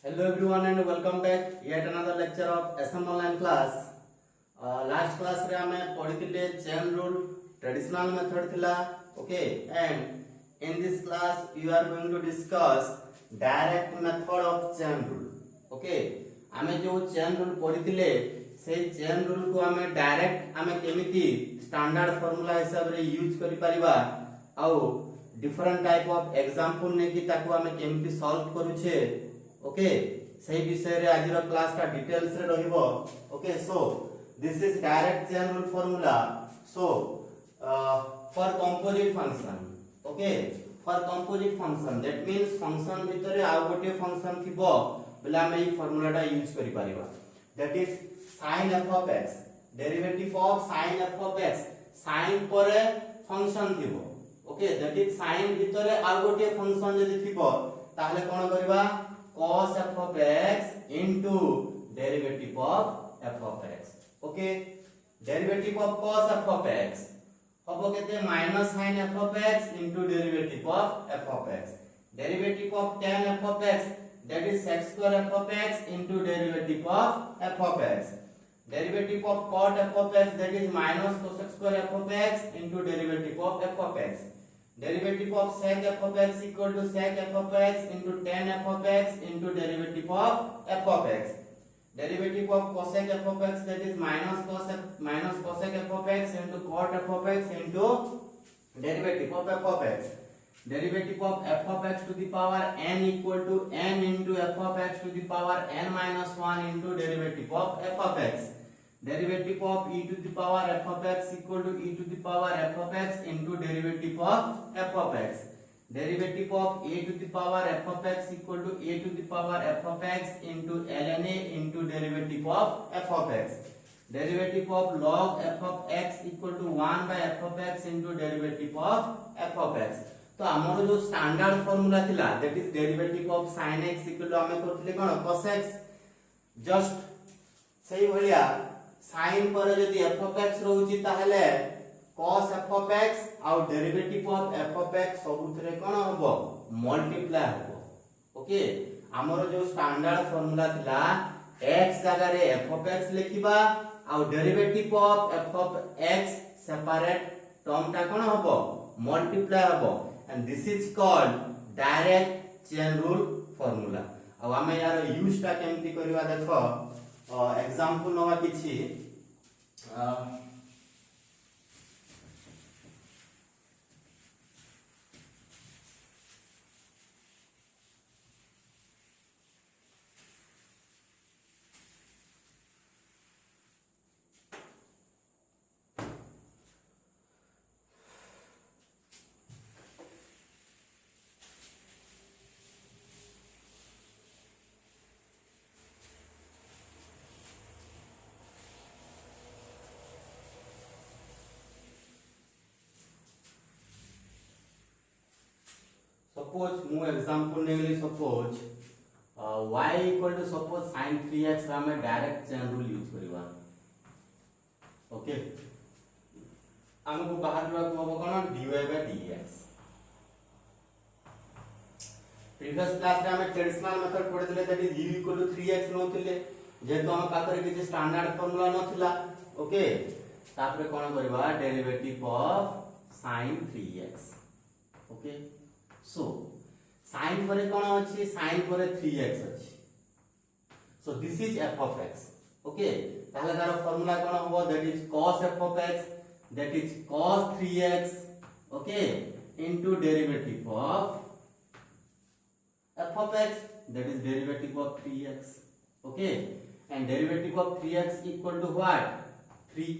Hello everyone and welcome back yet another lecture of SM online class. Last class रे हमें पढ़िथिले chain rule traditional method थिला. Okay, and in this class you are going to discuss direct method of chain rule. Okay, हमें जो chain rule पढ़िथिले से chain rule को हमें direct हमें केमिति standard formula हिसाब रे यूज करि परिबा आउ different type of example ने कि ताकू हमें केमिति solve करूछे. ओके सही विषय रे आज रो क्लास का डिटेल्स रे रहिबो. Okay so this is direct chain rule formula. So for composite function. Okay for composite function that means function भितरे आ गोटे फंक्शन थिबो बला हम ई फार्मूलाटा यूज करि परिबा. That is sin f of x derivative of sin f of x. sin परे function थिबो. ओके दैट इज sin भितरे आ गोटे फंक्शन जदि थिबो ताहले कोन करबा cos f of x into derivative of f of x. Okay, derivative of cos f of x होबो केते minus sin f of x into derivative of f of x. Derivative of tan f of x that is sec square f of x into derivative of f of x. Derivative of cot f of x that is minus cosec square f of x into derivative of f of x. Derivative of sec f of x equal to sec f of x into tan f of x into derivative of f of x. Derivative of cosec f of x that is minus cosec f of x into cot f of x into derivative of f of x. Derivative of f of x to the power n equal to n into f of x to the power n minus 1 into derivative of f of x. Derivative of e to the power f of x equal to e to the power f of x into derivative of f of x. Derivative of a to the power f of x equal to a to the power f of x into ln a into derivative of f of x. Derivative of log f of x equal to 1 by f of x into derivative of f of x. तो हमर जो standard formula थिला that is derivative of sin x equal to हमें करथिले कोन cos x. Just सही भलिया sin पर यदि f of x रहउची ताहले cos f of x आउ derivative of f of x सबुथरे कोन होबो मल्टीप्लाई होबो. ओके हमर जो स्टैंडर्ड फार्मूला थिला x जगह रे f of x लिखिबा आउ derivative of f of x separate term ता कोन होबो मल्टीप्लाई होबो. And this is called direct chain rule formula. अब हम यार यूज टा केमती करबा देखो एग्जांपल नवा किछि suppose मु एग्जांपल नेगली suppose y equal to suppose sin 3x रा में डायरेक्ट चेन रूल यूज करबा. ओके हमको बाहर रख होबो कोन dy by dx. Previous class रे हम ट्रेडिशनल मेथड पढि दिले that is u equal to 3x नोथिले जेतो हम पाखरे कि स्टैंडर्ड फार्मूला नथिला. ओके तापरे कोन करबा derivative of sin 3x. Okay so sin पर कोन अछि sin पर 3x अछि. so this is f of x. okay ताहले तार फार्मूला कोन होबो that is cos f of x that is cos 3x okay into derivative of f of x that is derivative of 3x. okay and derivative of 3x equal to what 3.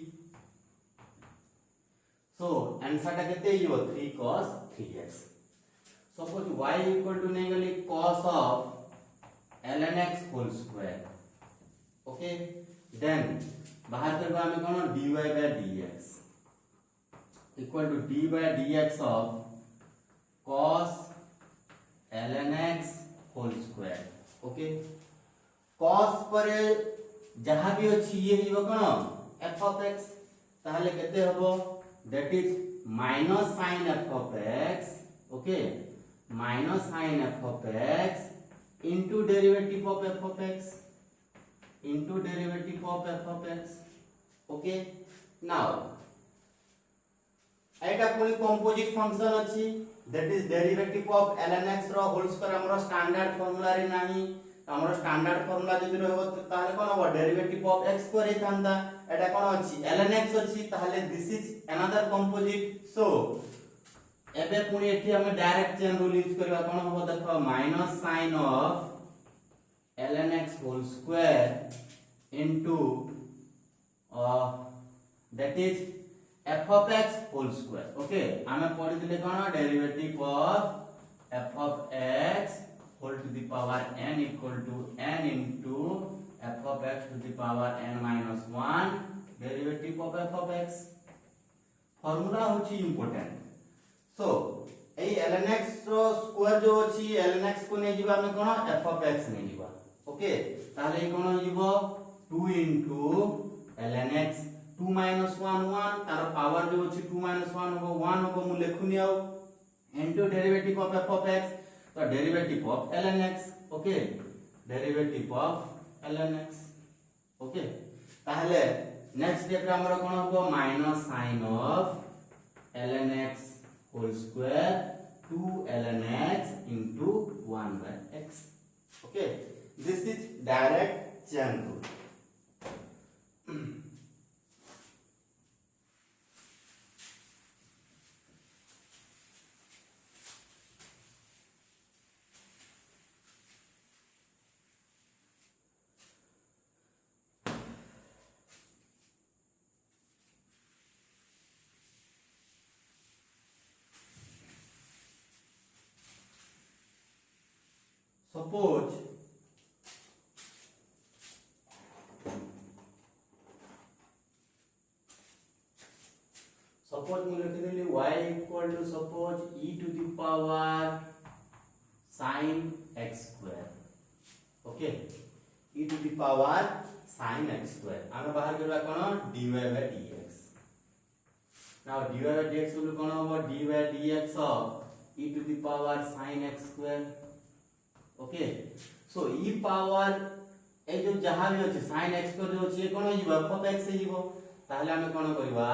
so answer टा केते हियो 3 cos 3x. suppose y equal to नेगली cos of ln x whole square. okay then बाहर करबा हमें कोन dy by dx equal to d by dx of cos ln x whole square. okay cos पर जहां भी अछि ये हिबो कोन f of x ताहले केते हबो that is minus sin f of x. okay minus sin f of x into derivative of f of x into derivative of f of x. Okay, now एटा कोली कंपोजिट फंक्शन अछि that is derivative of ln x रो whole square हमरो standard formula रे नाही हमरो standard formula जदि रहबो ताले कोन हो डेरिवेटिव ऑफ x स्क्वायर हे थांदा एटा कोन अछि ln x अछि ताले दिस इज अनदर कंपोजिट. सो एबे पुनी एठी हम डायरेक्ट चेन रूल यूज करबा कोन हो देखो minus sine of ln x whole square into that is f of x whole square. Okay, आमे पढ़ी दिले कोन derivative of f of x whole to the power n equal to n into f of x to the power n minus 1 derivative of f of x. Formula होची important. सो एई ln x रो square जो अछि ln x को नै जिबा हम कोन f of x नै जिबा. Okay, ताले कोन जिवो 2 into ln x 2 minus 1 1 तार पावर जो अछि 2 minus 1 हो 1 हो मु लेखुनी आउ into derivative of f of x तो derivative of ln x. Okay, derivative of ln x. Okay, ताहले नेक्स्ट स्टेप रे हमर कोन हो minus sine of ln x whole square 2 ln x into 1 by x. Okay, this is direct chain rule. Suppose we let y equal to suppose e to the power sin x square. Okay, e to the power sin x square. आमे बाहर करबा कोन dy by dx. Now dy by dx will कोन हो dy by dx of e to the power sin x square. Okay, so e power ए जो जहां भी अछि sin x square जो अछि कोन हो f of x हिबो ताहले आमे कोन करबा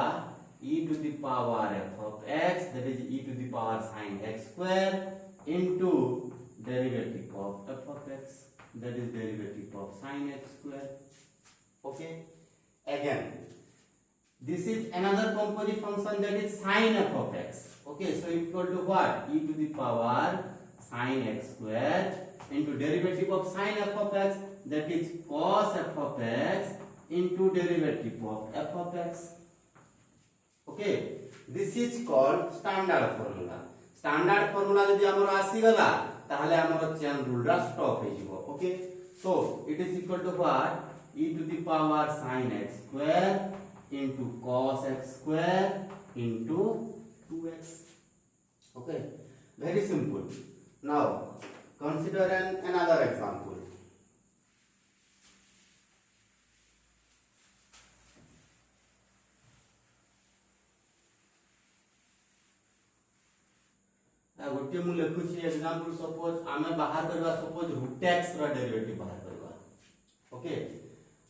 e to the power f of x that is e to the power sin x square into derivative of f of x that is derivative of sin x square. Okay, again this is another composite function that is sin f of x. Okay, so equal to what e to the power sin x square into derivative of sin f of x that is cos f of x into derivative of f of x. Okay, this is called standard formula. Standard formula जदि हमर आसी गला ताहले हमर chain rule रा stop हे जिवो. Okay, so it is equal to what e to the power sin x square into cos x square into 2x. Okay, very simple. Now consider another example. गोटे मु लिखुची एग्जांपल सपोज आमे बाहर करबा suppose root x रा derivative बाहर करबा. Okay,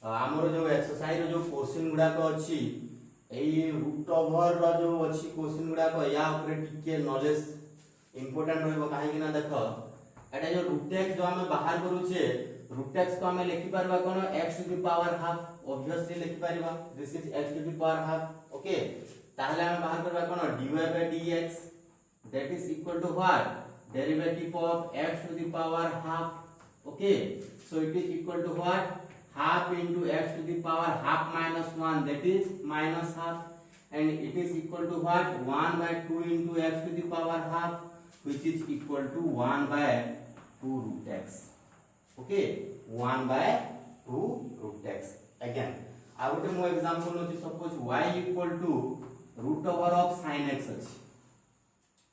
हमर जो एक्सरसाइज रो जो क्वेश्चन गुडा को अछि एई रूट ओवर रो जो अछि क्वेश्चन गुडा को या ऊपर टिके नॉलेज इंपोर्टेंट रहबो काहे कि ना देखो एटा जो रूट x जो आमे बाहर करू छे रूट x को आमे लिखि परबा कोन x to the power half obviously लिखि परबा this is x to the power half. Okay, ताहले आमे बाहर करबा कोन dy by dx that is equal to what derivative of x to the power half. Okay, so it is equal to what half into x to the power half minus 1 that is minus half and it is equal to what 1 by 2 into x to the power half which is equal to 1 by 2 root x. Okay, 1 by 2 root x. Again I would more example no suppose y equal to root over of sin x अछि.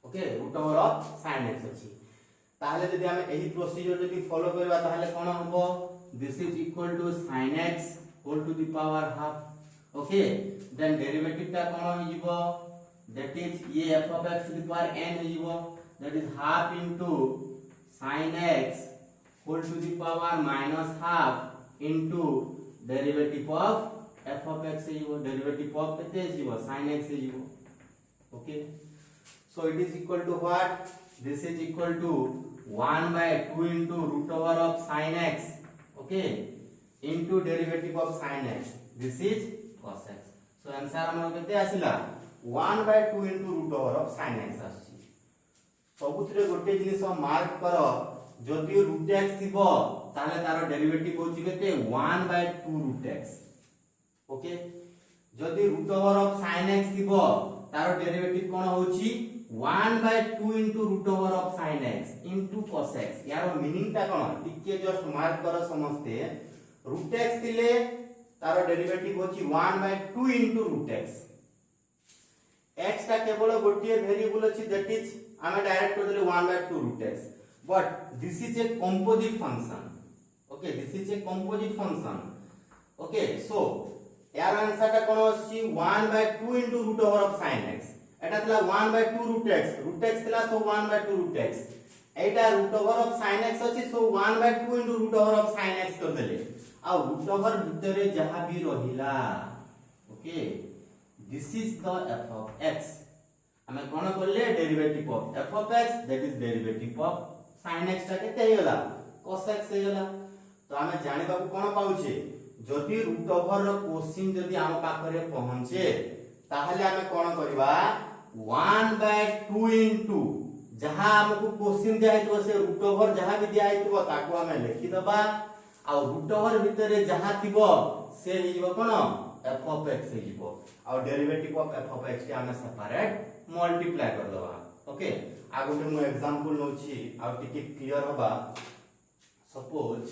Okay, root over of sin x अछि ताहले जदि हम एही procedure जदि follow करबा ताहले कोन होबो this is equal to sin x whole to the power half. Okay, then derivative ता कोन हो जिवो दैट इज ये f of x to the power n हो जिवो that is half into sin x whole to the power minus half into derivative of f of x is derivative of kete is sin x is okay. So it is equal to what? This is equal to 1 by 2 into root over of sin x, okay, into derivative of sin x. This is cos x. So answer हमर केते आसिला 1 by 2 into root over of sin x आसी. सबुथिरे गोटे जिनिस mark करो जदि root x थिबो ताले तार डेरिवेटिव होची केते 1 by 2 root x, ओके. जदि root over of sin x थिबो तार डेरिवेटिव कोन होची 1 by 2 into root over of sin x into cos x. यार मीनिंग ता कोन टिके जस्ट मार्क करो समस्ते. root x थिले तार डेरिवेटिव होची 1 by 2 into root x. x ता केवल गोटिए वेरिएबल अछि दैट इज आमे डायरेक्ट कर देले 1 by 2 root x, but this is a composite function, okay, this is a composite function, okay. So यार आंसर ता कोन अछि 1 by 2 into root over of sin x. एटा थला 1 by 2 root x थला सो 1 by 2 root x. Etah root over of sin x अछि सो 1 by 2 into root over of sin x कर देले. आ root over भितरे जहां भी रहिला, okay, this is the f of x. हमें कोन करले derivative of f of x, that is derivative of sin x ता केते हेला cos x हेला. तो हमें जानिबा को कोन पाउछे जदि रूट ओवर रो क्वेश्चन जदि हम पाखरे पहुंचे ताहले हमें कोन करबा 1 by 2 into जहां हमको क्वेश्चन दिया है से रूट ओवर जहां भी दिया है ताको हमें लिखि दबा आ रूट ओवर भितरे जहां थिबो से हे जिवो कोन f of x हे जिवो आ derivative of f of x के हमें सेपरेट मल्टीप्लाई कर दबा, ओके. आ गोटे मु एग्जांपल नोची आ टिके क्लियर होबा. सपोज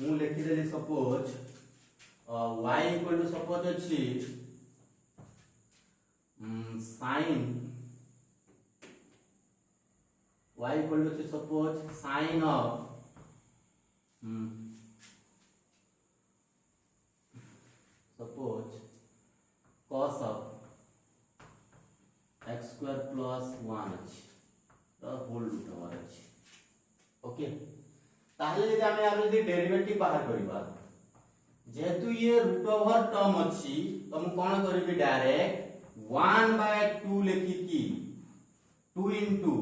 मु लिखि देली suppose y equal to suppose अछि sin y equal to suppose sin of suppose cos of x square plus 1 अछि the whole root over अछि, ओके. ताहले जे हमें आरो जे डेरिवेटिव बाहर करबा जेहेतु ये रूट ओवर टर्म अछि तो हम कोन करबी डायरेक्ट 1 by 2 लिखि की 2 into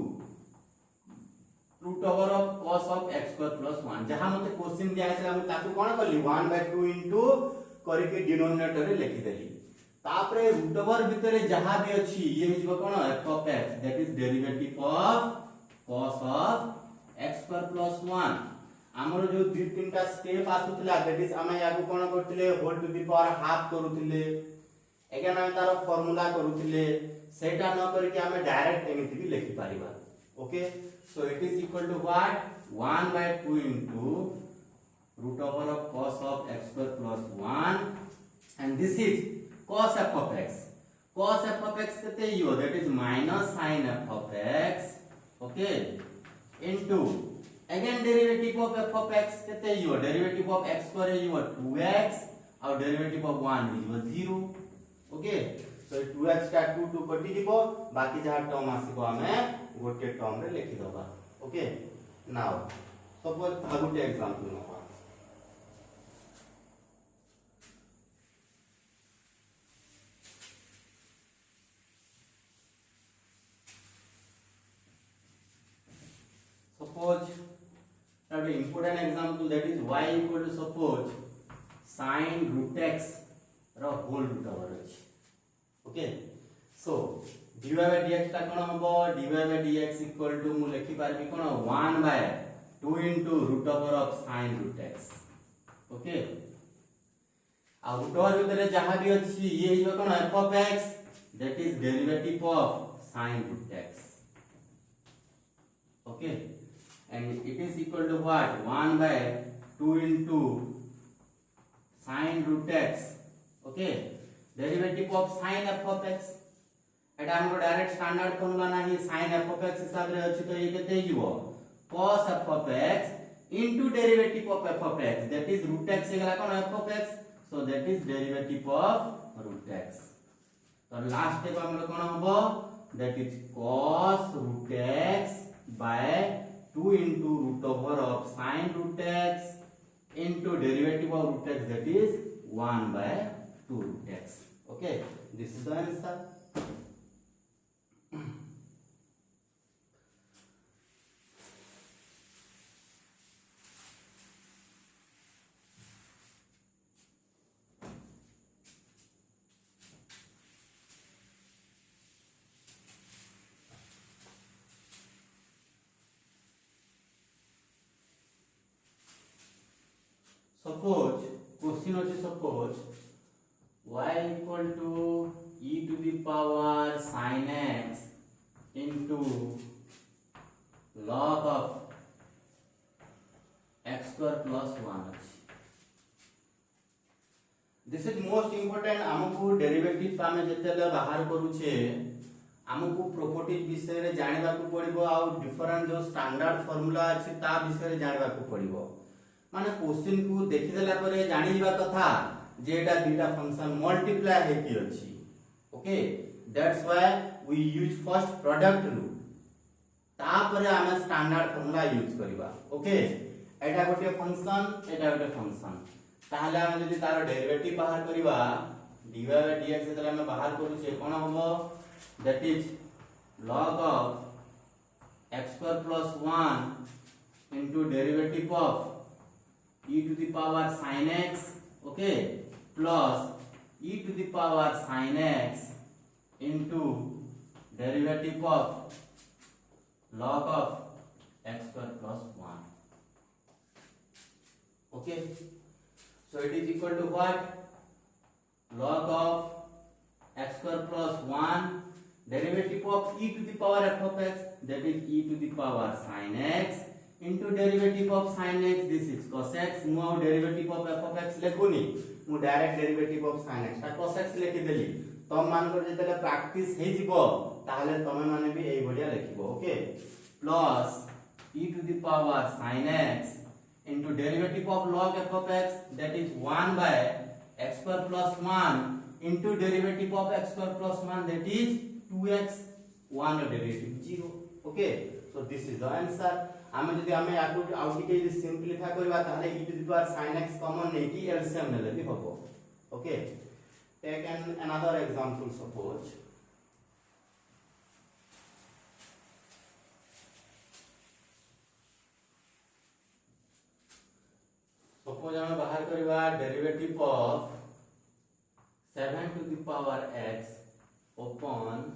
root over of cos of x square plus 1 जहां मते क्वेश्चन दिया है हम ताकू कोन करली 1 by 2 into करके डिनोमिनेटर रे लिखि देली. तापरे रूट ओवर भितरे जहां भी अछि ये हिजबो कोन f of x, that is derivative of cos of x square plus 1. हमर जो दु तीनटा स्टेप आसुतला दैट इज हम याकू कोन करथिले whole to the power half करूथिले. एगेन हम तार फार्मूला करूथिले सेटा न करके हम डायरेक्ट एमिति भी लिखि पारिबा, okay. So it is equal to what 1 by 2 into root over of cos of x square plus 1 and this is cos f of x. Cos f of x kete yo that is minus sin f of x, okay, into again derivative of f of x kete yo derivative of x square is your 2x और derivative of 1 is your 0, okay. So 2x का 2 2 कटि दिबो बाकी जहा term आसीबो हमें गोटे term रे लिखि दबा, ओके. नाउ सपोज गोटे एग्जांपल नबा. Suppose a very important example, that is y equal to suppose sin root x रो whole root over h, okay. So dy by dx ता कोन हबो dy by dx equal to मु लिखि पारबी कोन 1 by 2 into root over of sin root x, okay. Uh root over भितरे जहां भी अछि ये हिजो कोन f of x, that is derivative of sin root x, okay. And it is equal to what 1 by 2 into sin root x, okay, derivative of sin f of x. एटा हमको direct standard formula नाही sin f of x हिसाब रे अछि तो ये केते हिजो cos f of x into derivative of f of x, that is root x हेगला कोन f of x, so that is derivative of root x. तो लास्ट स्टेप हमरो कोन हबो that is cos root x by 2 into root over of sin root x into derivative of root x, that is 1 by 2 root x. Okay, this is the answer. Suppose question is suppose y equal to e to the power sin x into log of x square plus 1 अछि. This is most important. हमको derivative आमे जेतेले बाहर करूछे हमको properties विषय रे जानिबा को पड़िबो आ different जो standard formula अछि ता विषय रे जानिबा को पड़िबो. माने क्वेश्चन को देखि देला परे जानि दिबा कथा जे एटा दुटा फंक्शन मल्टीप्लाई हेकी अछि. Okay, that's why we use first product rule, ता परे हम स्टैंडर्ड फार्मूला यूज करबा. ओके, एटा गोटे फंक्शन, एटा गोटे फंक्शन, ताहले हम जदि तार डेरिवेटिव बाहर करबा dy by dx जेतले हम बाहर करू छे कोन होबो, that is log of x square plus 1 into derivative of e to the power sin x, okay, plus e to the power sin x into derivative of log of x square plus 1. Okay, so it is equal to what? Log of x square plus 1 derivative of e to the power f of x, that is e to the power sin x into derivative of sin x, this is cos x. मु आ derivative of f of x लेखुनी, मु direct derivative of sin x ता cos x लेखि देली. तम मान कर जेतले practice हे जिवो ताहले तमे माने भी एई बढ़िया लिखिबो. Okay, plus e to the power sin x into derivative of log f of x, that is 1 by x square plus 1 into derivative of x square plus 1, that is 2x. 1 derivative 0. Okay, so this is the answer. आमे जदि आमे आकु out के जे simplify करबा ताहले e to the power sin x common नै कि LCM नेले भी होबो. Okay, take another example. suppose हम बाहर करबा derivative of 7 to the power x upon